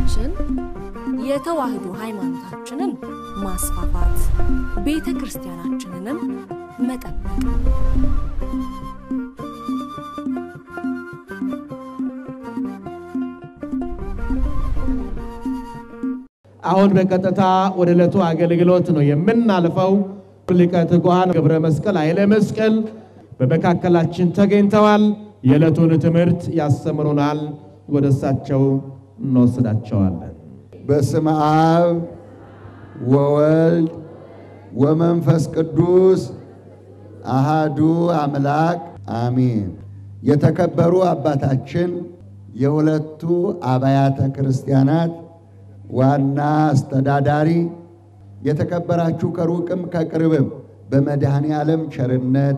ዓላማችን የተዋህዶ ሃይማኖታችንን ማስፋፋት ቤተክርስቲያናችንንም መጠበቅ አሁን በቀጥታ ወደ ዕለቱ አገልግሎት ነው የምናልፈው። ሊቀ ትጉሃን ገብረ መስቀል ኃይለ መስቀል በመካከላችን ተገኝተዋል። የዕለቱን ትምህርት ያስተምሩናል። ወደ እሳቸው እንወስዳቸዋለን። በስመ አብ ወወልድ ወመንፈስ ቅዱስ አሃዱ አምላክ አሜን። የተከበሩ አባታችን የሁለቱ አብያተ ክርስቲያናት ዋና አስተዳዳሪ፣ የተከበራችሁ ከሩቅም ከቅርብም በመድኃኔ ዓለም ቸርነት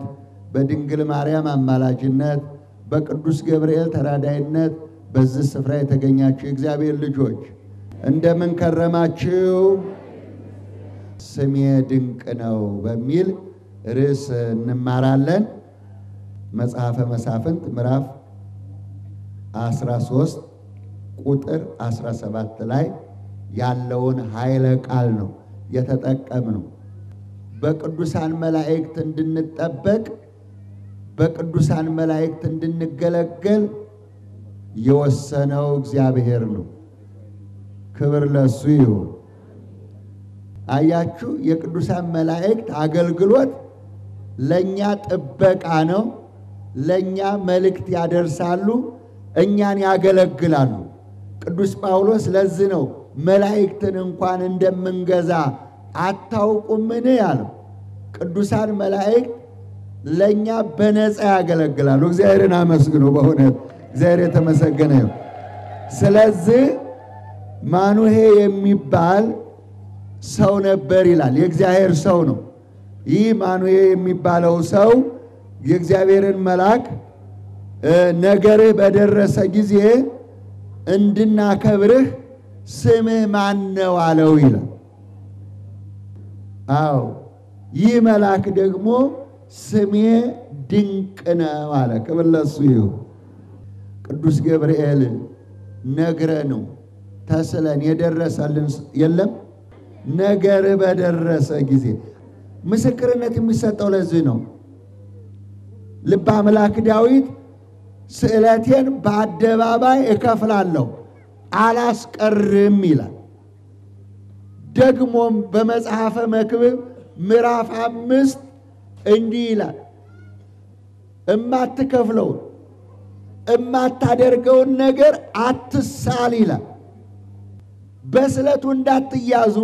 በድንግል ማርያም አማላጅነት በቅዱስ ገብርኤል ተራዳይነት በዚህ ስፍራ የተገኛችሁ የእግዚአብሔር ልጆች እንደምን ከረማችሁ? ስሜ ድንቅ ነው በሚል ርዕስ እንማራለን። መጽሐፈ መሳፍንት ምዕራፍ 13 ቁጥር 17 ላይ ያለውን ኃይለ ቃል ነው የተጠቀምነው። በቅዱሳን መላእክት እንድንጠበቅ በቅዱሳን መላእክት እንድንገለገል የወሰነው እግዚአብሔር ነው። ክብር ለሱ ይሁን። አያችሁ፣ የቅዱሳን መላእክት አገልግሎት ለኛ ጥበቃ ነው። ለኛ መልእክት ያደርሳሉ፣ እኛን ያገለግላሉ። ቅዱስ ጳውሎስ ለዚህ ነው መላእክትን እንኳን እንደምንገዛ አታውቁምን ያለው። ቅዱሳን መላእክት ለኛ በነፃ ያገለግላሉ። እግዚአብሔርን አመስግኑ። በእውነት እግዚአብሔር የተመሰገነ ይሁን። ስለዚህ ማኑሄ የሚባል ሰው ነበር ይላል። የእግዚአብሔር ሰው ነው። ይህ ማኑሄ የሚባለው ሰው የእግዚአብሔርን መልአክ ነገርህ በደረሰ ጊዜ እንድናከብርህ ስምህ ማን ነው አለው ይላል። አዎ፣ ይህ መልአክ ደግሞ ስሜ ድንቅ ነው አለ። ክብር ለሱ ይሁን። ቅዱስ ገብርኤል ነግረ ነው ተስለን የደረሰልን የለም። ነገር በደረሰ ጊዜ ምስክርነት የሚሰጠው ለዚህ ነው። ልበ አምላክ ዳዊት ስዕለቴን በአደባባይ እከፍላለሁ አላስቀርም ይላል። ደግሞም በመጽሐፈ መክብብ ምዕራፍ 5 እንዲህ ይላል፣ እማትከፍለውን እማታደርገውን ነገር አትሳል ይላል። በስለቱ እንዳትያዙ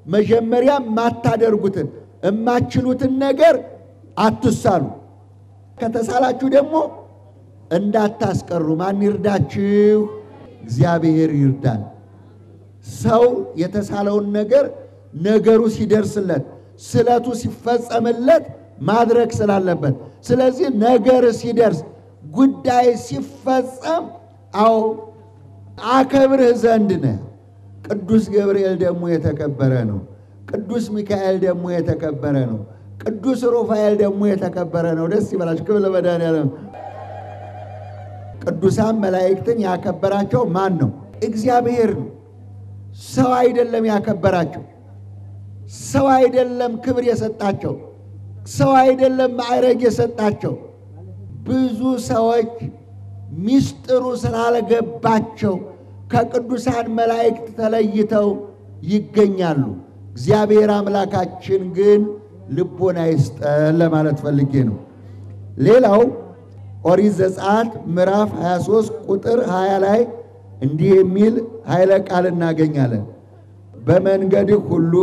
መጀመሪያ ማታደርጉትን እማችሉትን ነገር አትሳሉ፣ ከተሳላችሁ ደግሞ እንዳታስቀሩ። ማን ይርዳችሁ? እግዚአብሔር ይርዳል። ሰው የተሳለውን ነገር ነገሩ ሲደርስለት ስለቱ ሲፈጸምለት ማድረግ ስላለበት፣ ስለዚህ ነገር ሲደርስ ጉዳይ ሲፈጸም አው አከብርህ ዘንድ ነው። ቅዱስ ገብርኤል ደግሞ የተከበረ ነው። ቅዱስ ሚካኤል ደግሞ የተከበረ ነው። ቅዱስ ሩፋኤል ደግሞ የተከበረ ነው። ደስ ይበላችሁ። ክብር ለመድኃኔዓለም። ቅዱሳን መላእክትን ያከበራቸው ማን ነው? እግዚአብሔር ነው። ሰው አይደለም ያከበራቸው። ሰው አይደለም ክብር የሰጣቸው። ሰው አይደለም ማዕረግ የሰጣቸው። ብዙ ሰዎች ሚስጥሩ ስላልገባቸው ከቅዱሳን መላእክት ተለይተው ይገኛሉ። እግዚአብሔር አምላካችን ግን ልቦና ይስጠን ለማለት ፈልጌ ነው። ሌላው ኦሪት ዘጸአት ምዕራፍ 23 ቁጥር 20 ላይ እንዲህ የሚል ኃይለ ቃል እናገኛለን። በመንገድህ ሁሉ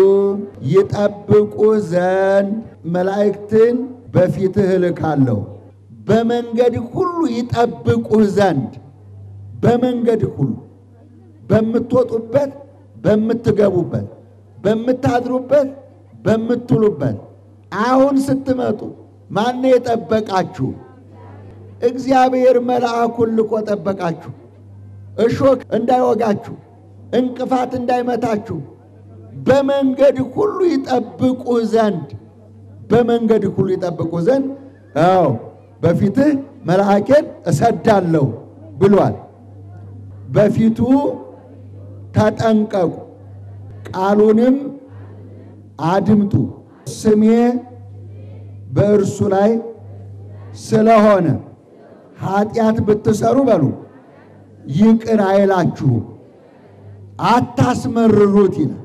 ይጠብቁ ዘንድ መላእክትን በፊትህ እልካለሁ። በመንገድህ ሁሉ ይጠብቁህ ዘንድ፣ በመንገድህ ሁሉ በምትወጡበት፣ በምትገቡበት፣ በምታድሩበት፣ በምትውሉበት። አሁን ስትመጡ ማን የጠበቃችሁ? እግዚአብሔር መልአኩን ልኮ ጠበቃችሁ። እሾህ እንዳይወጋችሁ፣ እንቅፋት እንዳይመታችሁ በመንገድ ሁሉ ይጠብቁ ዘንድ፣ በመንገድ ሁሉ ይጠብቁ ዘንድ አዎ በፊትህ መልአኬን እሰዳለሁ ብሏል። በፊቱ ተጠንቀቁ፣ ቃሉንም አድምጡ። ስሜ በእርሱ ላይ ስለሆነ ኃጢአት ብትሰሩ በሉ ይቅር አይላችሁም፣ አታስመርሩት ይላል።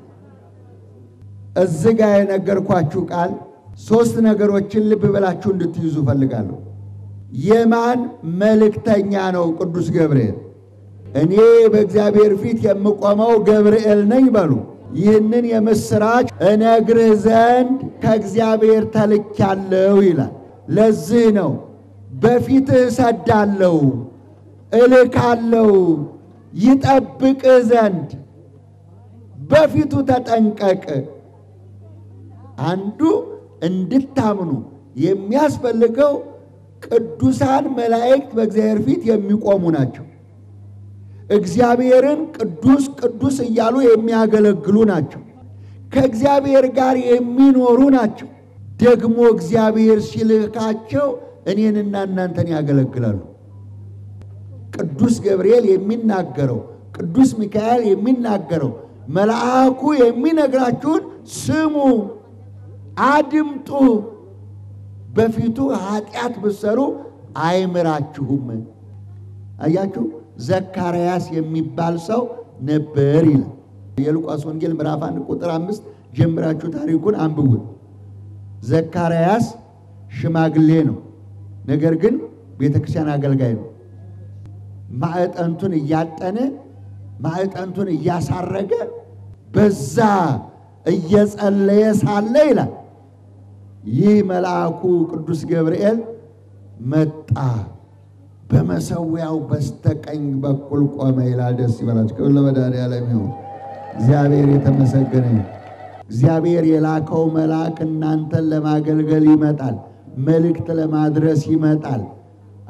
እዚህ ጋር የነገርኳችሁ ቃል ሶስት ነገሮችን ልብ ብላችሁ እንድትይዙ ፈልጋለሁ። የማን መልእክተኛ ነው? ቅዱስ ገብርኤል። እኔ በእግዚአብሔር ፊት የምቆመው ገብርኤል ነኝ በሉ። ይህንን የምስራች እነግርህ ዘንድ ከእግዚአብሔር ተልኬአለሁ ይላል። ለዚህ ነው በፊትህ እሰዳለሁ እልካለሁ ይጠብቅህ ዘንድ በፊቱ ተጠንቀቅ። አንዱ እንድታምኑ የሚያስፈልገው ቅዱሳን መላእክት በእግዚአብሔር ፊት የሚቆሙ ናቸው። እግዚአብሔርን ቅዱስ ቅዱስ እያሉ የሚያገለግሉ ናቸው። ከእግዚአብሔር ጋር የሚኖሩ ናቸው። ደግሞ እግዚአብሔር ሲልካቸው እኔንና እናንተን ያገለግላሉ። ቅዱስ ገብርኤል የሚናገረው፣ ቅዱስ ሚካኤል የሚናገረው፣ መልአኩ የሚነግራችሁን ስሙ፣ አድምጡ። በፊቱ ኃጢአት ብትሰሩ አይምራችሁም። አያችሁ፣ ዘካርያስ የሚባል ሰው ነበር ይላል። የሉቃስ ወንጌል ምዕራፍ 1 ቁጥር 5 ጀምራችሁ ታሪኩን አንብቡት። ዘካርያስ ሽማግሌ ነው፣ ነገር ግን ቤተክርስቲያን አገልጋይ ነው። ማዕጠንቱን እያጠነ ማዕጠንቱን እያሳረገ በዛ እየጸለየ ሳለ ይላል ይህ መልአኩ ቅዱስ ገብርኤል መጣ፣ በመሰዊያው በስተቀኝ በኩል ቆመ ይላል። ደስ ይበላችሁ። ክብር ለመድኃኔዓለም ይሁን። እግዚአብሔር የተመሰገነ ይሁን። እግዚአብሔር የላከው መልአክ እናንተን ለማገልገል ይመጣል፣ መልእክት ለማድረስ ይመጣል።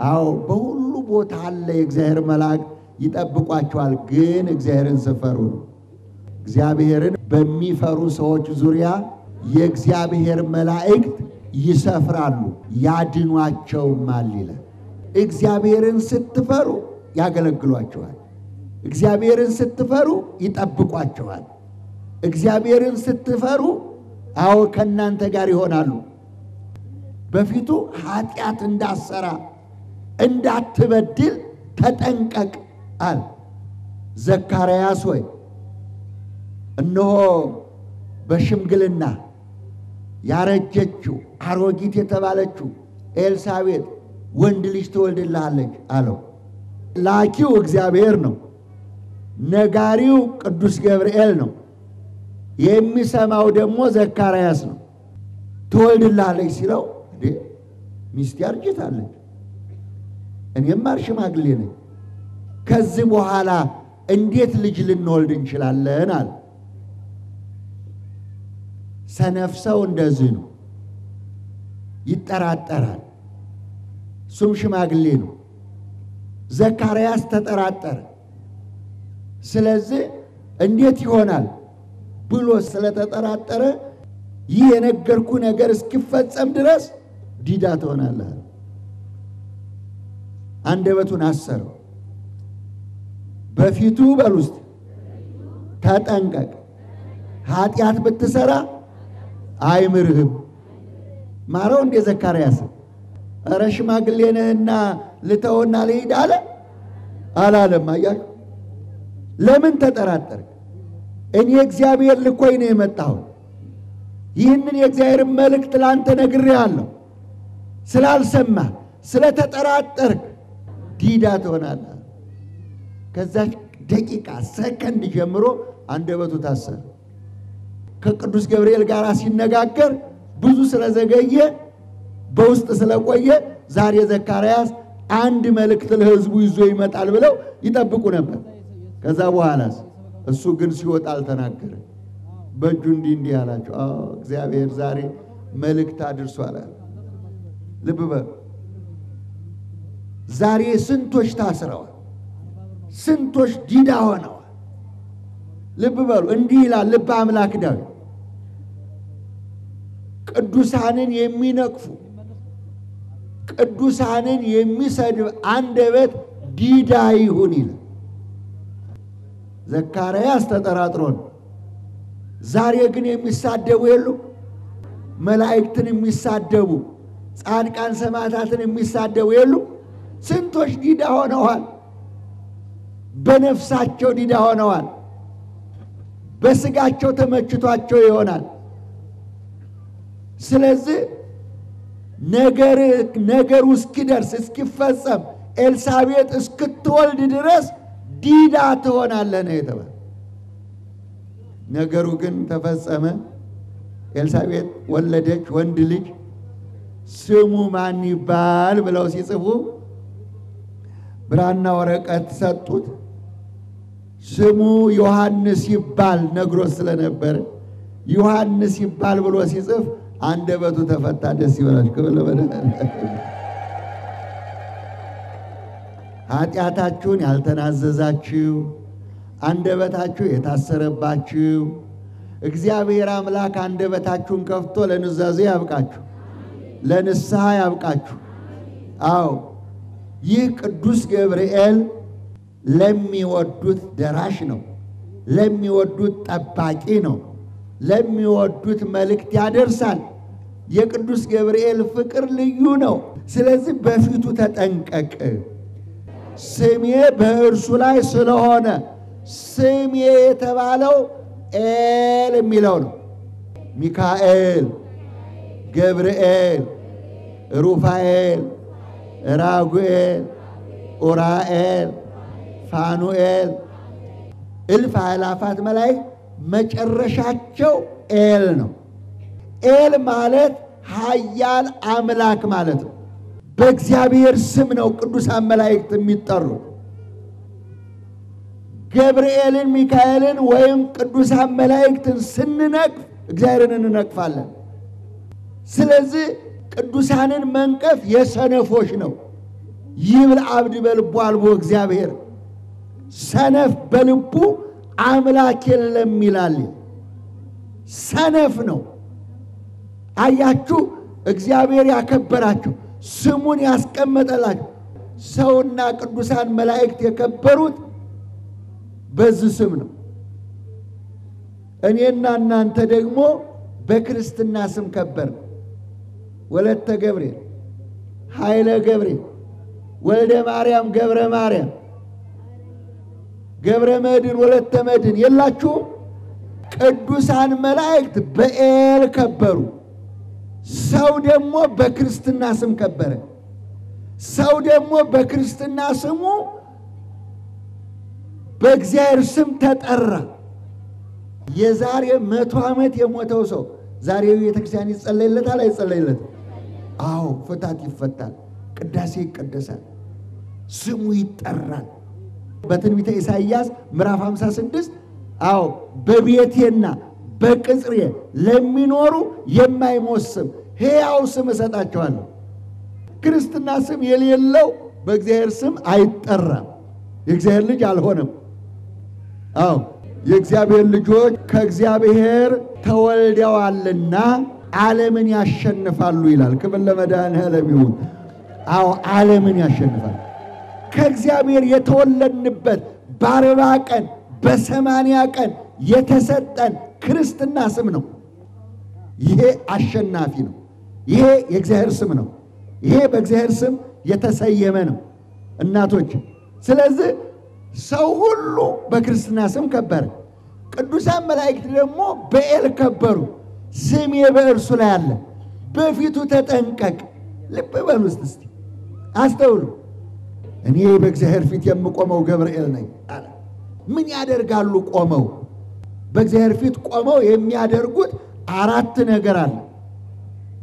አዎ በሁሉ ቦታ አለ የእግዚአብሔር መልአክ ይጠብቋቸዋል። ግን እግዚአብሔርን ስፈሩ ነው። እግዚአብሔርን በሚፈሩ ሰዎች ዙሪያ የእግዚአብሔር መላእክት ይሰፍራሉ ያድኗቸውማል ይላል። እግዚአብሔርን ስትፈሩ ያገለግሏቸዋል። እግዚአብሔርን ስትፈሩ ይጠብቋቸዋል። እግዚአብሔርን ስትፈሩ አዎ ከእናንተ ጋር ይሆናሉ። በፊቱ ኃጢአት እንዳሰራ እንዳትበድል ተጠንቀቅ አለ። ዘካርያስ ሆይ እነሆ በሽምግልና ያረጀችው አሮጊት የተባለችው ኤልሳቤጥ ወንድ ልጅ ትወልድልሃለች አለው። ላኪው እግዚአብሔር ነው፣ ነጋሪው ቅዱስ ገብርኤል ነው፣ የሚሰማው ደግሞ ዘካርያስ ነው። ትወልድልሃለች ሲለው እንዴ ሚስቴ አርጅታለች፣ እኔም ሽማግሌ ነኝ፣ ከዚህ በኋላ እንዴት ልጅ ልንወልድ እንችላለን አለ። ሰነፍ ሰው እንደዚህ ነው፣ ይጠራጠራል። እሱም ሽማግሌ ነው። ዘካርያስ ተጠራጠረ። ስለዚህ እንዴት ይሆናል ብሎ ስለተጠራጠረ ይህ የነገርኩ ነገር እስኪፈጸም ድረስ ዲዳ ትሆናለህ። አንደበቱን አሰረው። በፊቱ በሉስት ተጠንቀቅ፣ ኃጢአት ብትሰራ አይምርህም። ማረው እንደ ዘካርያስ ኧረ ሽማግሌ ነህና ልተውና ልሂድ አለ አላለም። አያችሁ ለምን ተጠራጠርክ? እኔ እግዚአብሔር ልኮኝ ነው የመጣው። ይህንን የእግዚአብሔር መልእክት ላንተ ነግሬሃለሁ። ስላልሰማ ስለተጠራጠርክ ዲዳ ትሆናለህ። ከዛች ደቂቃ ሰከንድ ጀምሮ አንደበቱ ታሰረ። ከቅዱስ ገብርኤል ጋር ሲነጋገር ብዙ ስለዘገየ በውስጥ ስለቆየ ዛሬ ዘካርያስ አንድ መልእክት ለሕዝቡ ይዞ ይመጣል ብለው ይጠብቁ ነበር። ከዛ በኋላስ እሱ ግን ሲወጣ አልተናገረ። በእጁ እንዲህ አላቸው፣ እግዚአብሔር ዛሬ መልእክት አድርሷል። ልብ በሉ፣ ዛሬ ስንቶች ታስረዋል፣ ስንቶች ዲዳ ሆነዋል። ልብ በሉ፣ እንዲህ ይላል ልበ አምላክ ዳዊት፣ ቅዱሳንን የሚነቅፉ ቅዱሳንን የሚሰድብ አንደበት ዲዳ ይሁን ይላል። ዘካርያስ ተጠራጥሮ ነው። ዛሬ ግን የሚሳደቡ የሉ መላእክትን የሚሳደቡ ጻድቃን ሰማዕታትን የሚሳደቡ የሉ ስንቶች ዲዳ ሆነዋል በነፍሳቸው ዲዳ ሆነዋል በስጋቸው ተመችቷቸው ይሆናል ስለዚህ ነገሩ እስኪደርስ እስኪፈጸም ኤልሳቤጥ እስክትወልድ ድረስ ዲዳ ትሆናለህ ነው የተባለው ነገሩ ግን ተፈጸመ ኤልሳቤጥ ወለደች ወንድ ልጅ ስሙ ማን ይባል ብለው ሲጽፉ ብራና ወረቀት ሰጡት ስሙ ዮሐንስ ይባል ነግሮ ስለነበር ዮሐንስ ይባል ብሎ ሲጽፍ አንደበቱ ተፈታ ደስ ይበላችሁ ክብር ለመድኃኒዓለም ኃጢአታችሁን ያልተናዘዛችሁ አንደበታችሁ የታሰረባችሁ እግዚአብሔር አምላክ አንደበታችሁን ከፍቶ ለንዛዜ ያብቃችሁ ለንስሐ ያብቃችሁ አዎ ይህ ቅዱስ ገብርኤል ለሚወዱት ደራሽ ነው ለሚወዱት ጠባቂ ነው ለሚወዱት መልእክት ያደርሳል የቅዱስ ገብርኤል ፍቅር ልዩ ነው ስለዚህ በፊቱ ተጠንቀቅ ስሜ በእርሱ ላይ ስለሆነ ስሜ የተባለው ኤል የሚለው ነው ሚካኤል ገብርኤል ሩፋኤል ራጉኤል ኡራኤል ፋኑኤል እልፍ አእላፋት መላእክት መጨረሻቸው ኤል ነው ኤል ማለት ኃያል አምላክ ማለት ነው በእግዚአብሔር ስም ነው ቅዱሳን መላእክት የሚጠሩት ገብርኤልን ሚካኤልን ወይም ቅዱሳን መላእክትን ስንነቅፍ እግዚአብሔርን እንነቅፋለን ስለዚህ ቅዱሳንን መንቀፍ የሰነፎች ነው ይብል አብድ በልቡ አልቦ እግዚአብሔር ሰነፍ በልቡ አምላክ የለም ይላል ሰነፍ ነው አያችሁ እግዚአብሔር ያከበራቸው ስሙን ያስቀመጠላቸው ሰውና ቅዱሳን መላእክት የከበሩት በዚህ ስም ነው እኔና እናንተ ደግሞ በክርስትና ስም ከበር ወለተ ገብርኤል ኃይለ ገብርኤል ወልደ ማርያም ገብረ ማርያም ገብረ መድን ወለተ መድን የላችሁ ቅዱሳን መላእክት በኤል ከበሩ ሰው ደግሞ በክርስትና ስም ከበረ ሰው ደግሞ በክርስትና ስሙ በእግዚአብሔር ስም ተጠራ የዛሬ 100 ዓመት የሞተው ሰው ዛሬ ቤተክርስቲያን ይጸለይለታል አይጸለይለትም አዎ ፍታት ይፈታል ቅዳሴ ይቀደሳል ስሙ ይጠራል በትንቢተ ኢሳይያስ ምዕራፍ 56 አዎ በቤቴና በቅጽሬ ለሚኖሩ የማይሞት ስም ሕያው ስም እሰጣቸዋለሁ ክርስትና ስም የሌለው በእግዚአብሔር ስም አይጠራም የእግዚአብሔር ልጅ አልሆነም አዎ የእግዚአብሔር ልጆች ከእግዚአብሔር ተወልደዋልና ዓለምን ያሸንፋሉ ይላል ክብር ለመድኃኒዓለም ይሁን አዎ ዓለምን ያሸንፋል ከእግዚአብሔር የተወለድንበት በ40 ቀን በ80 ቀን የተሰጠን ክርስትና ስም ነው ይሄ አሸናፊ ነው ይሄ የእግዚአብሔር ስም ነው ይሄ በእግዚአብሔር ስም የተሰየመ ነው እናቶች ስለዚህ ሰው ሁሉ በክርስትና ስም ከበረ ቅዱሳን መላእክት ደግሞ በኤል ከበሩ ስሜ በእርሱ ላይ አለ በፊቱ ተጠንቀቅ ልብ በሉ እስቲ አስተውሉ እኔ በእግዚአብሔር ፊት የምቆመው ገብርኤል ነኝ አለ ምን ያደርጋሉ ቆመው በእግዚአብሔር ፊት ቆመው የሚያደርጉት 4 ነገር አለ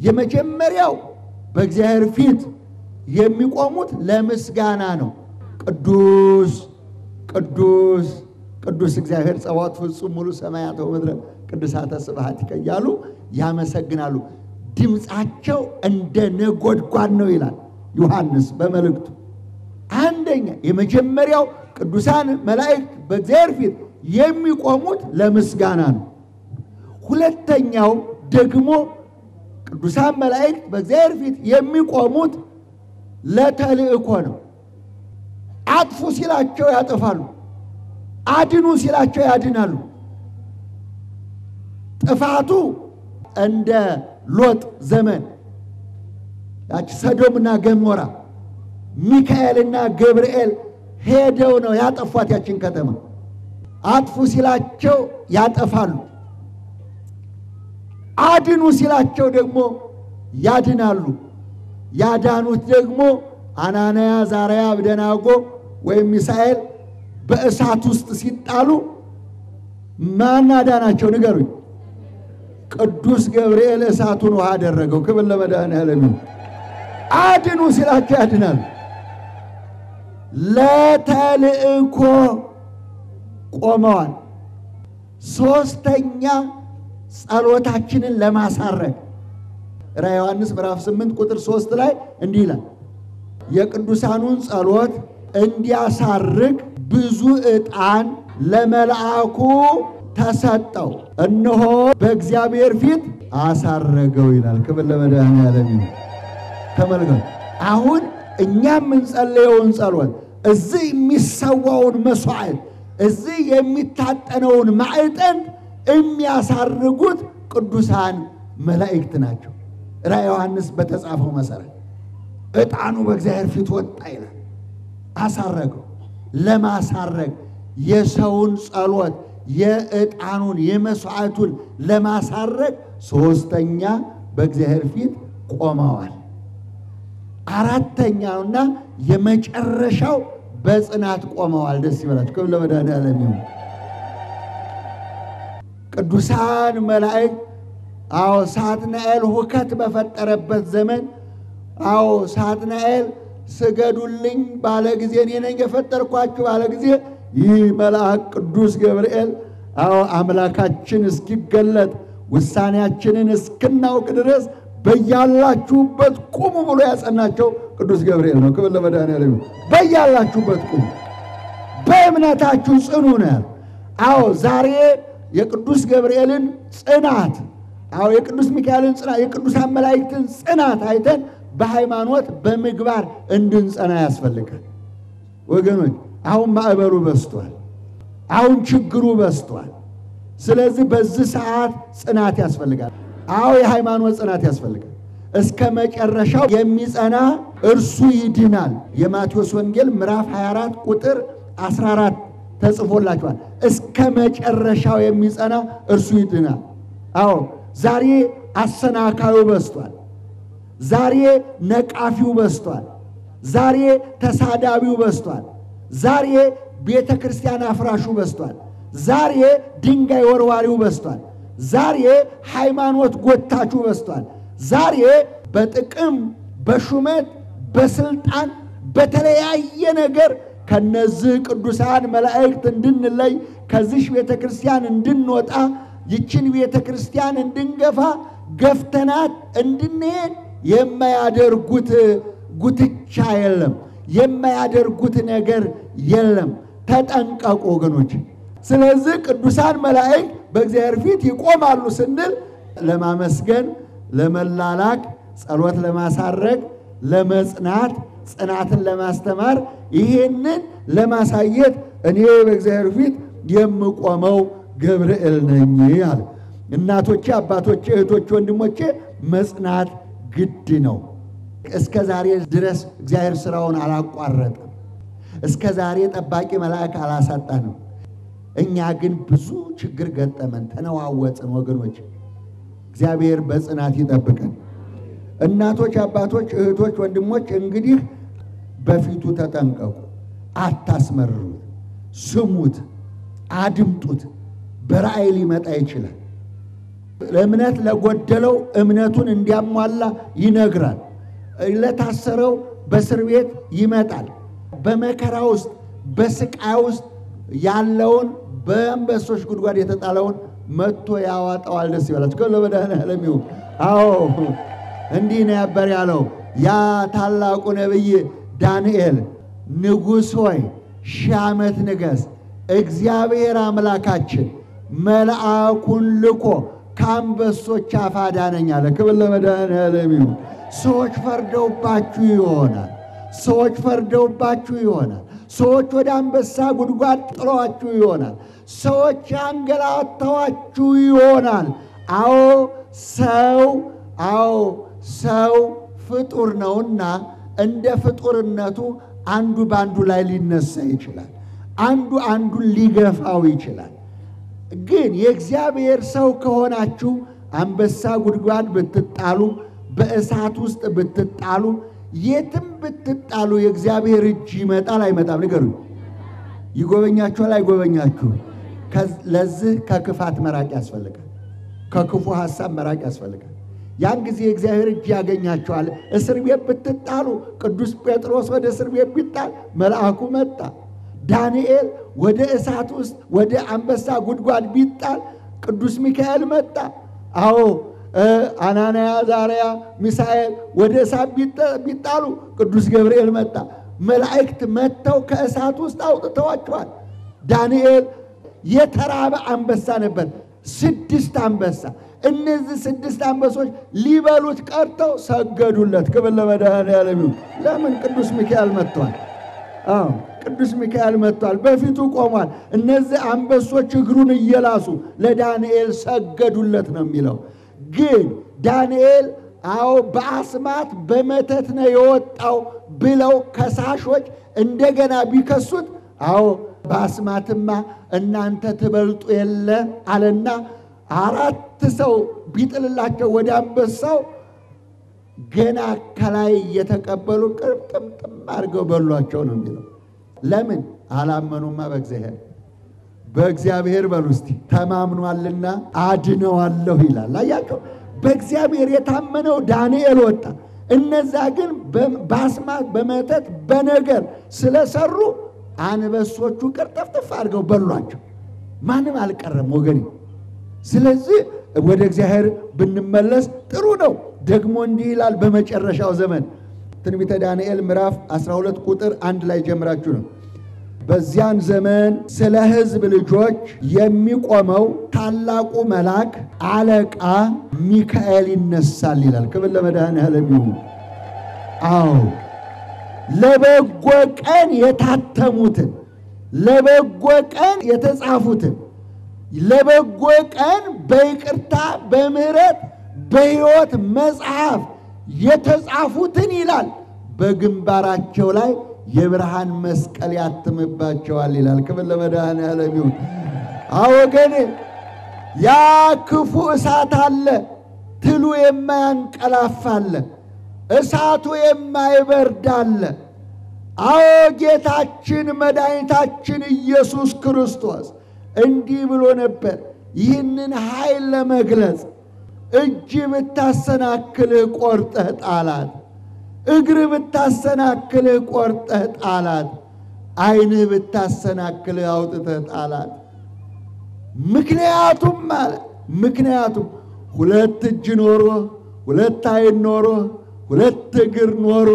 የመጀመሪያው በእግዚአብሔር ፊት የሚቆሙት ለምስጋና ነው ቅዱስ ቅዱስ ቅዱስ እግዚአብሔር ጸዋት ፍጹም ሙሉ ሰማያት ወምድር ቅዱሳተ ስብሐት ይያሉ ያመሰግናሉ ድምጻቸው እንደ ነጎድጓድ ነው ይላል ዮሐንስ በመልእክቱ አንደኛ የመጀመሪያው ቅዱሳን መላእክት በእግዚአብሔር ፊት የሚቆሙት ለምስጋና ነው ሁለተኛው ደግሞ ቅዱሳን መላእክት በእግዚአብሔር ፊት የሚቆሙት ለተልእኮ ነው አጥፉ ሲላቸው ያጠፋሉ አድኑ ሲላቸው ያድናሉ። ጥፋቱ እንደ ሎጥ ዘመን ያች ሰዶምና ገሞራ ሚካኤልና ገብርኤል ሄደው ነው ያጠፏት ያችን ከተማ። አጥፉ ሲላቸው ያጠፋሉ፣ አድኑ ሲላቸው ደግሞ ያድናሉ። ያዳኑት ደግሞ አናንያ፣ አዛርያ፣ አብደናጎ ወይም ሚሳኤል በእሳት ውስጥ ሲጣሉ ማን አዳናቸው ንገሩኝ? ቅዱስ ገብርኤል እሳቱን ውሃ አደረገው። ክብር ለመድኃኔዓለም። አድኑ ሲላቸው ያድናሉ። ለተልእኮ ቆመዋል። ሶስተኛ ጸሎታችንን ለማሳረግ ራዕየ ዮሐንስ ምዕራፍ 8 ቁጥር 3 ላይ እንዲህ ይላል፣ የቅዱሳኑን ጸሎት እንዲያሳርግ ብዙ ዕጣን ለመልአኩ ተሰጠው፣ እነሆ በእግዚአብሔር ፊት አሳረገው ይላል። ክብር ለመድኃኔዓለም። ተመልከቱ፣ አሁን እኛም እንጸልየውን ጸሎት እዚህ የሚሰዋውን መስዋዕት እዚህ የሚታጠነውን ማዕጠን የሚያሳርጉት ቅዱሳን መላእክት ናቸው። ራዕየ ዮሐንስ በተጻፈው መሰረት ዕጣኑ በእግዚአብሔር ፊት ወጣ ይላል። አሳረገው። ለማሳረግ የሰውን ጸሎት የዕጣኑን የመስዋዕቱን ለማሳረግ ሶስተኛ በእግዚአብሔር ፊት ቆመዋል። አራተኛውና የመጨረሻው በጽናት ቆመዋል። ደስ ይበላችሁ። ክብር ለመድኃኔዓለም ይሁን። ቅዱሳን መላእክት ሳጥናኤል ሁከት በፈጠረበት ዘመን ሳጥናኤል ስገዱልኝ ባለ ጊዜ እኔ ነኝ የፈጠርኳችሁ ባለ ጊዜ ይህ መልአክ ቅዱስ ገብርኤል አምላካችን እስኪገለጥ ውሳኔያችንን እስክናውቅ ድረስ በያላችሁበት ቁሙ ብሎ ያጸናቸው ቅዱስ ገብርኤል ነው። ክብር ለመድኃኔዓለም። በያላችሁበት ቁሙ፣ በእምነታችሁ ጽኑ ነው። ዛሬ የቅዱስ ገብርኤልን ጽናት የቅዱስ ሚካኤልን ጽናት የቅዱሳን መላእክትን ጽናት አይተን በሃይማኖት በምግባር እንድንጸና ያስፈልጋል። ወገኖች አሁን ማዕበሉ በስቷል። አሁን ችግሩ በስቷል። ስለዚህ በዚህ ሰዓት ጽናት ያስፈልጋል። የሃይማኖት ጽናት ያስፈልጋል። እስከ መጨረሻው የሚጸና እርሱ ይድናል። የማቴዎስ ወንጌል ምዕራፍ 24 ቁጥር 14 ተጽፎላችኋል። እስከ መጨረሻው የሚጸና እርሱ ይድናል። ዛሬ አሰናካዩ በስቷል። ዛሬ ነቃፊው በስቷል። ዛሬ ተሳዳቢው በስቷል። ዛሬ ቤተ ክርስቲያን አፍራሹ በስቷል። ዛሬ ድንጋይ ወርዋሪው በስቷል። ዛሬ ሃይማኖት ጎታቹ በስቷል። ዛሬ በጥቅም በሹመት በስልጣን በተለያየ ነገር ከነዚህ ቅዱሳን መላእክት እንድንለይ ከዚህ ቤተ ክርስቲያን እንድንወጣ ይችን ቤተ ክርስቲያን እንድንገፋ ገፍተናት እንድንሄድ የማያደርጉት ጉትቻ የለም፣ የማያደርጉት ነገር የለም። ተጠንቀቁ ወገኖች። ስለዚህ ቅዱሳን መላእክት በእግዚአብሔር ፊት ይቆማሉ ስንል ለማመስገን፣ ለመላላክ፣ ጸሎት ለማሳረግ፣ ለመጽናት፣ ጽናትን ለማስተማር ይሄንን ለማሳየት እኔ በእግዚአብሔር ፊት የምቆመው ገብርኤል ነኝ አለ። እናቶቼ፣ አባቶቼ፣ እህቶቼ፣ ወንድሞቼ መጽናት ግድ ነው። እስከ ዛሬ ድረስ እግዚአብሔር ስራውን አላቋረጠም። እስከ ዛሬ ጠባቂ መልአክ አላሳጣንም። እኛ ግን ብዙ ችግር ገጠመን፣ ተነዋወጥን ወገኖች። እግዚአብሔር በጽናት ይጠብቀን። እናቶች፣ አባቶች፣ እህቶች፣ ወንድሞች እንግዲህ በፊቱ ተጠንቀቁ። አታስመርሩት፣ ስሙት፣ አድምጡት። በራእይ ሊመጣ ይችላል። ለእምነት ለጎደለው እምነቱን እንዲያሟላ ይነግራል። ለታሰረው በእስር ቤት ይመጣል። በመከራ ውስጥ በስቃይ ውስጥ ያለውን በአንበሶች ጉድጓድ የተጣለውን መጥቶ ያዋጣዋል። ደስ ይበላችሁ። ለመድኃኔዓለም ይሁን። እንዲህ ነው ያበር ያለው ያ ታላቁ ነቢይ ዳንኤል፣ ንጉሥ ሆይ 1000 ዓመት ንገስ፣ እግዚአብሔር አምላካችን መልአኩን ልኮ ከአንበሶች አፍ አዳነኝ አለ። ክብር ለመድኃኔዓለም ይሁን። ሰዎች ፈርደውባችሁ ይሆናል። ሰዎች ፈርደውባችሁ ይሆናል። ሰዎች ወደ አንበሳ ጉድጓድ ጥለዋችሁ ይሆናል። ሰዎች ያንገላታዋችሁ ይሆናል። ሰው ፍጡር ነውና እንደ ፍጡርነቱ አንዱ ባንዱ ላይ ሊነሳ ይችላል። አንዱ አንዱን ሊገፋው ይችላል። ግን የእግዚአብሔር ሰው ከሆናችሁ አንበሳ ጉድጓድ ብትጣሉ፣ በእሳት ውስጥ ብትጣሉ፣ የትም ብትጣሉ የእግዚአብሔር እጅ ይመጣል አይመጣም? ንገሩኝ። ይጎበኛችኋል አይጎበኛችሁ? ለዚህ ከክፋት መራቅ ያስፈልጋል። ከክፉ ሐሳብ መራቅ ያስፈልጋል። ያን ጊዜ የእግዚአብሔር እጅ ያገኛችኋል። እስር ቤት ብትጣሉ፣ ቅዱስ ጴጥሮስ ወደ እስር ቤት ቢጣል መልአኩ መጣ። ዳንኤል ወደ እሳት ውስጥ ወደ አንበሳ ጉድጓድ ቢጣል ቅዱስ ሚካኤል መጣ። አናንያ፣ አዛርያ፣ ሚሳኤል ወደ እሳት ቢጣሉ ቅዱስ ገብርኤል መጣ። መላእክት መጥተው ከእሳት ውስጥ አውጥተዋቸዋል። ዳንኤል የተራበ አንበሳ ነበር፣ 6 አንበሳ። እነዚህ 6 አንበሶች ሊበሉት ቀርተው ሰገዱለት። ክብር ለመድኃኔዓለም ይሁን። ለምን? ቅዱስ ሚካኤል መጥቷል። ቅዱስ ሚካኤል መጥቷል፣ በፊቱ ቆሟል። እነዚህ አንበሶች እግሩን እየላሱ ለዳንኤል ሰገዱለት ነው የሚለው። ግን ዳንኤል በአስማት በመተት ነው የወጣው ብለው ከሳሾች እንደገና ቢከሱት በአስማትማ እናንተ ትበልጡ የለ አለና 4 ሰው ቢጥልላቸው ወደ አንበሳው ገና ከላይ የተቀበሉ ቅርጥምጥም አድርገው በሏቸው ነው የሚለው። ለምን? አላመኑማ በእግዚአብሔር በሉ እስቲ ተማምኗልና አድነዋለሁ ይላል። አያችሁ፣ በእግዚአብሔር የታመነው ዳንኤል ወጣ። እነዛ ግን በአስማት በመተት በነገር ስለሰሩ አንበሶቹ ቅርጥፍጥፍ አድርገው በሏቸው። ማንም አልቀረም ወገኔ። ስለዚህ ወደ እግዚአብሔር ብንመለስ ጥሩ ነው። ደግሞ እንዲህ ይላል በመጨረሻው ዘመን ትንቢተ ዳንኤል ምዕራፍ 12 ቁጥር 1 ላይ ጀምራችሁ ነው። በዚያን ዘመን ስለ ሕዝብ ልጆች የሚቆመው ታላቁ መልአክ አለቃ ሚካኤል ይነሳል ይላል። ክብር ለመድኃኔዓለም ይሁን። ለበጎ ቀን የታተሙትን፣ ለበጎ ቀን የተጻፉትን፣ ለበጎ ቀን በይቅርታ በምህረት በሕይወት መጽሐፍ የተጻፉትን ይላል በግንባራቸው ላይ የብርሃን መስቀል ያትምባቸዋል ይላል። ክብር ለመድኃኔዓለም ይሁን። ወገኔ፣ ያ ክፉ እሳት አለ፣ ትሉ የማያንቀላፋ አለ፣ እሳቱ የማይበርድ አለ። ጌታችን መድኃኒታችን ኢየሱስ ክርስቶስ እንዲህ ብሎ ነበር። ይህንን ኃይል ለመግለጽ እጅ ብታሰናክልህ ቆርጠህ ጣላት፣ እግር ብታሰናክልህ ቆርጠህ ጣላት፣ ዓይንህ ብታሰናክልህ አውጥተህ ጣላት። ምክንያቱም 2 እጅ ኖሮ 2 ዓይን ኖሮ 2 እግር ኖሮ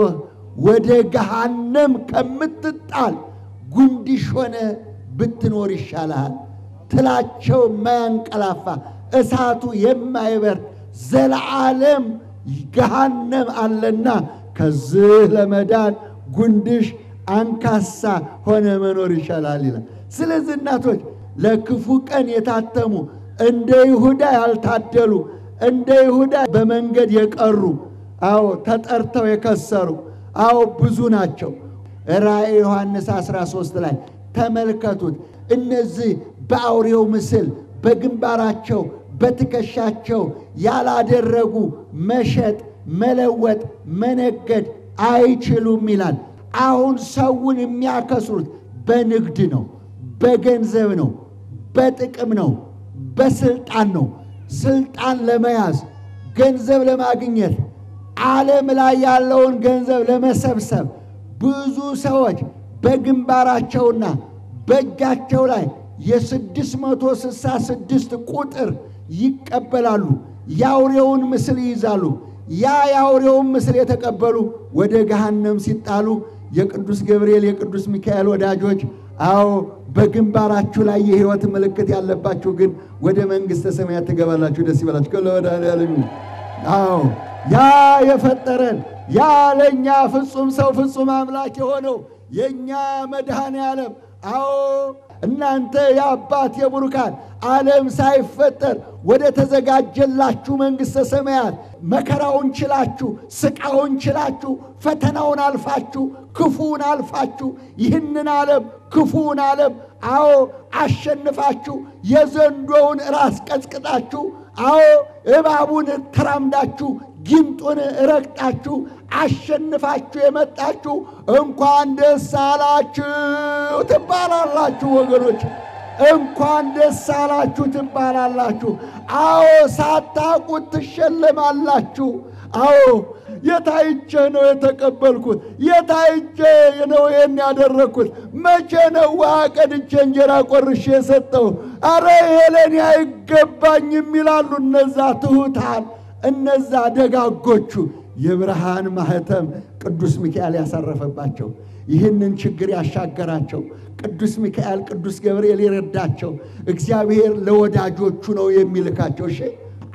ወደ ገሃነም ከምትጣል ጉንድሽ ሆነ ብትኖር ይሻልሃል። ትላቸው የማያንቀላፋ እሳቱ የማይበርድ ዘላለም ገሃነም አለና ከዚህ ለመዳን ጉንድሽ አንካሳ ሆነ መኖር ይሻላል ይላል። ስለዚህ እናቶች ለክፉ ቀን የታተሙ እንደ ይሁዳ ያልታደሉ፣ እንደ ይሁዳ በመንገድ የቀሩ ተጠርተው የከሰሩ ብዙ ናቸው። ራእይ ዮሐንስ 13 ላይ ተመልከቱት። እነዚህ በአውሬው ምስል በግንባራቸው በትከሻቸው ያላደረጉ መሸጥ፣ መለወጥ፣ መነገድ አይችሉም ይላል። አሁን ሰውን የሚያከስሩት በንግድ ነው፣ በገንዘብ ነው፣ በጥቅም ነው፣ በስልጣን ነው። ስልጣን ለመያዝ ገንዘብ ለማግኘት ዓለም ላይ ያለውን ገንዘብ ለመሰብሰብ ብዙ ሰዎች በግንባራቸውና በእጃቸው ላይ የ666 ቁጥር ይቀበላሉ። ያውሬውን ምስል ይይዛሉ። ያውሬውን ምስል የተቀበሉ ወደ ገሃነም ሲጣሉ የቅዱስ ገብርኤል የቅዱስ ሚካኤል ወዳጆች በግንባራችሁ ላይ የሕይወት ምልክት ያለባችሁ ግን ወደ መንግሥተ ሰማያት ትገባላችሁ። ደስ ይበላችሁ። ከለወዳኔዓለም ያ የፈጠረን ያ ለኛ ፍጹም ሰው ፍጹም አምላክ የሆነው የኛ መድኃኔ ዓለም አዎ እናንተ የአባት የቡሩካን ዓለም ሳይፈጠር ወደ ተዘጋጀላችሁ መንግሥተ ሰማያት መከራውን ችላችሁ ስቃውን ችላችሁ ፈተናውን አልፋችሁ ክፉውን አልፋችሁ ይህንን ዓለም ክፉውን ዓለም አዎ አሸንፋችሁ የዘንዶውን ራስ ቀጥቅጣችሁ አዎ እባቡን ተራምዳችሁ ጊንጡን ረግጣችሁ አሸንፋችሁ የመጣችሁ እንኳን ደስ አላችሁ ትባላላችሁ ወገኖች እንኳን ደስ አላችሁ ትባላላችሁ አዎ ሳታውቁት ትሸለማላችሁ አዎ የታይቼ ነው የተቀበልኩት የታይቼ ነው ያደረኩት መቼ ነው ዋቀድቼ እንጀራ ቆርሼ ሰጠው አረ የለኔ አይገባኝም ይላሉ እነዛ ትሁታን እነዛ ደጋጎቹ የብርሃን ማህተም ቅዱስ ሚካኤል ያሳረፈባቸው ይህንን ችግር ያሻገራቸው ቅዱስ ሚካኤል ቅዱስ ገብርኤል ይረዳቸው እግዚአብሔር ለወዳጆቹ ነው የሚልካቸው እሺ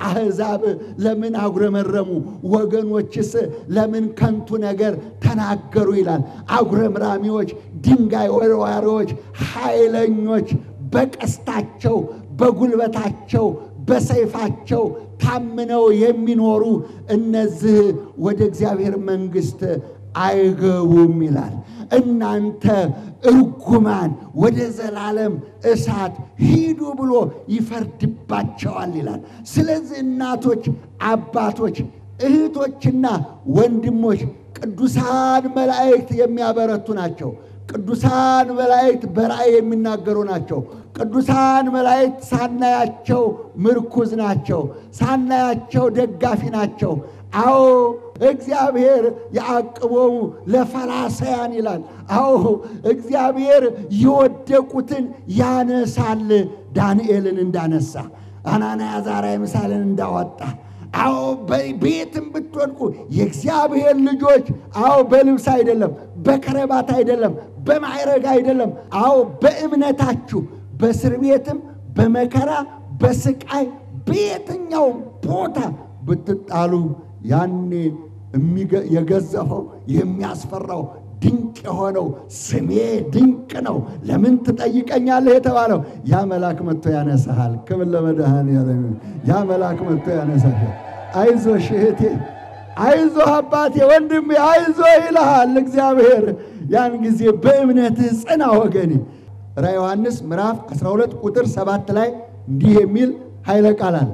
አህዛብ ለምን አጉረመረሙ ወገኖችስ ለምን ከንቱ ነገር ተናገሩ ይላል አጉረምራሚዎች ድንጋይ ወርዋሪዎች ኃይለኞች በቀስታቸው በጉልበታቸው በሰይፋቸው ታምነው የሚኖሩ እነዚህ ወደ እግዚአብሔር መንግስት አይገቡም ይላል እናንተ እርጉማን ወደ ዘላለም እሳት ሂዱ ብሎ ይፈርድባቸዋል ይላል ስለዚህ እናቶች አባቶች እህቶችና ወንድሞች ቅዱሳን መላእክት የሚያበረቱ ናቸው ቅዱሳን መላእክት በራእይ የሚናገሩ ናቸው ቅዱሳን መላእክት ሳናያቸው ምርኩዝ ናቸው ሳናያቸው ደጋፊ ናቸው አዎ እግዚአብሔር ያዕቅቦሙ ለፈላሰያን ይላል አዎ እግዚአብሔር ይወደቁትን ያነሳል ዳንኤልን እንዳነሳ አናንያ አዛርያ ሚሳኤልን እንዳወጣ አዎ በቤትም ብትወድቁ የእግዚአብሔር ልጆች አዎ በልብስ አይደለም በከረባት አይደለም በማዕረግ አይደለም አዎ በእምነታችሁ በእስር ቤትም በመከራ በስቃይ በየትኛው ቦታ ብትጣሉ ያኔ የገዘፈው የሚያስፈራው ድንቅ የሆነው ስሜ ድንቅ ነው ለምን ትጠይቀኛለህ የተባለው ያ መልአክ መጥቶ ያነሳሃል ክብር ለመድኃኔዓለም ያ መልአክ መጥቶ ያነሳሃል አይዞሽ እህቴ አይዞ አባቴ ወንድሜ አይዞ ይልሃል እግዚአብሔር ያን ጊዜ በእምነትህ ጽና ወገኔ ራዕየ ዮሐንስ ምዕራፍ 12 ቁጥር 7 ላይ እንዲህ የሚል ኃይለ ቃል አለ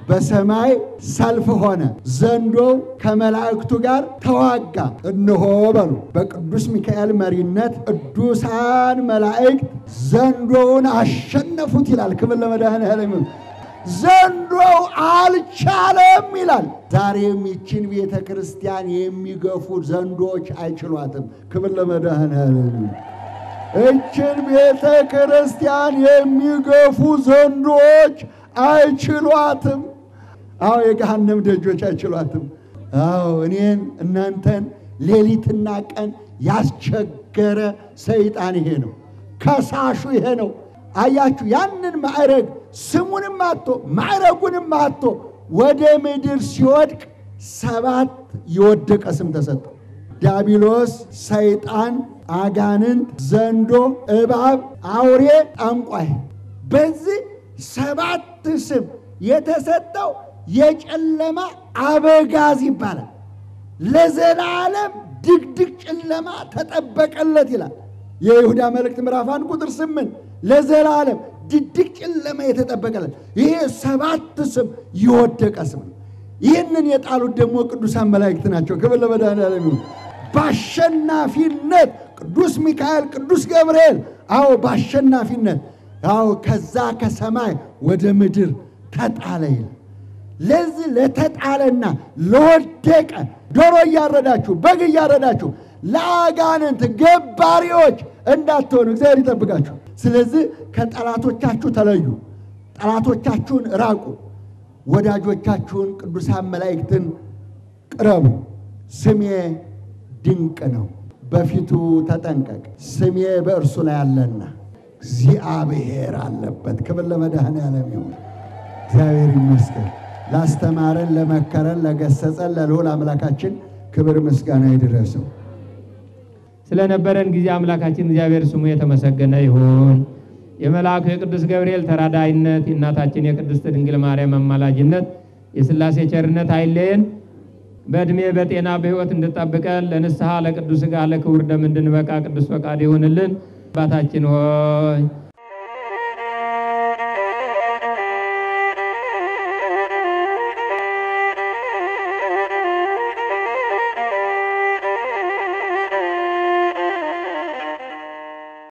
በሰማይ ሰልፍ ሆነ ዘንዶው ከመላእክቱ ጋር ተዋጋ እነሆ በሉ በቅዱስ ሚካኤል መሪነት ቅዱሳን መላእክት ዘንዶውን አሸነፉት ይላል ክብር ለመድኃኔዓለም ዘንዶው አልቻለም ይላል ዛሬም ይችን ቤተ ክርስቲያን የሚገፉ ዘንዶች አይችሏትም ክብር ለመድኃኔዓለም ይችን ቤተ ክርስቲያን የሚገፉ ዘንዶች አይችሏትም አዎ የገሃነም ደጆች አይችሏትም አዎ እኔን እናንተን ሌሊትና ቀን ያስቸገረ ሰይጣን ይሄ ነው ከሳሹ ይሄ ነው አያችሁ ያንን ማዕረግ ስሙንም አጥቶ ማዕረጉንም አጥቶ ወደ ምድር ሲወድቅ 7 የወደቀ ስም ተሰጠው ዲያብሎስ ሰይጣን አጋንንት ዘንዶ እባብ አውሬ ጠንቋይ በዚህ 7 ስም የተሰጠው የጨለማ አበጋዝ ይባላል ለዘላለም ድቅድቅ ጨለማ ተጠበቀለት ይላል የይሁዳ መልእክት ምዕራፍ 1 ቁጥር 8 ለዘላለም ድቅድቅ ጨለማ የተጠበቀለት ይሄ 7 ስም የወደቀ ስም ይህንን የጣሉት ደግሞ ቅዱሳን መላእክት ናቸው ክብር ለመድኃኔዓለም ባሸናፊነት ቅዱስ ሚካኤል ቅዱስ ገብርኤል አዎ ባሸናፊነት አዎ ከዛ ከሰማይ ወደ ምድር ተጣለ ለዚህ ለተጣለና ለወደቀ ዶሮ ያረዳችሁ በግ ያረዳችሁ ለአጋንንት ገባሪዎች እንዳትሆኑ እግዚአብሔር ይጠብቃችሁ ስለዚህ ከጠላቶቻችሁ ተለዩ ጠላቶቻችሁን ራቁ ወዳጆቻችሁን ቅዱሳን መላእክትን ቅረቡ ስሜ ድንቅ ነው በፊቱ ተጠንቀቅ ስሜ በእርሱ ላይ አለና እግዚአብሔር አለበት ክብር ለመድኃኔዓለም ይሁን እግዚአብሔር ይመስገን ላስተማረን ለመከረን ለገሰጸን ለልዑል አምላካችን ክብር ምስጋና ይድረሰው ስለነበረን ጊዜ አምላካችን እግዚአብሔር ስሙ የተመሰገነ ይሁን። የመልአኩ የቅዱስ ገብርኤል ተራዳይነት፣ የእናታችን የቅድስት ድንግል ማርያም አማላጅነት፣ የሥላሴ ቸርነት አይለየን። በእድሜ በጤና በሕይወት እንድጠብቀን ለንስሐ ለቅዱስ ሥጋ ለክቡር ደም እንድንበቃ ቅዱስ ፈቃድ ይሁንልን። አባታችን ሆይ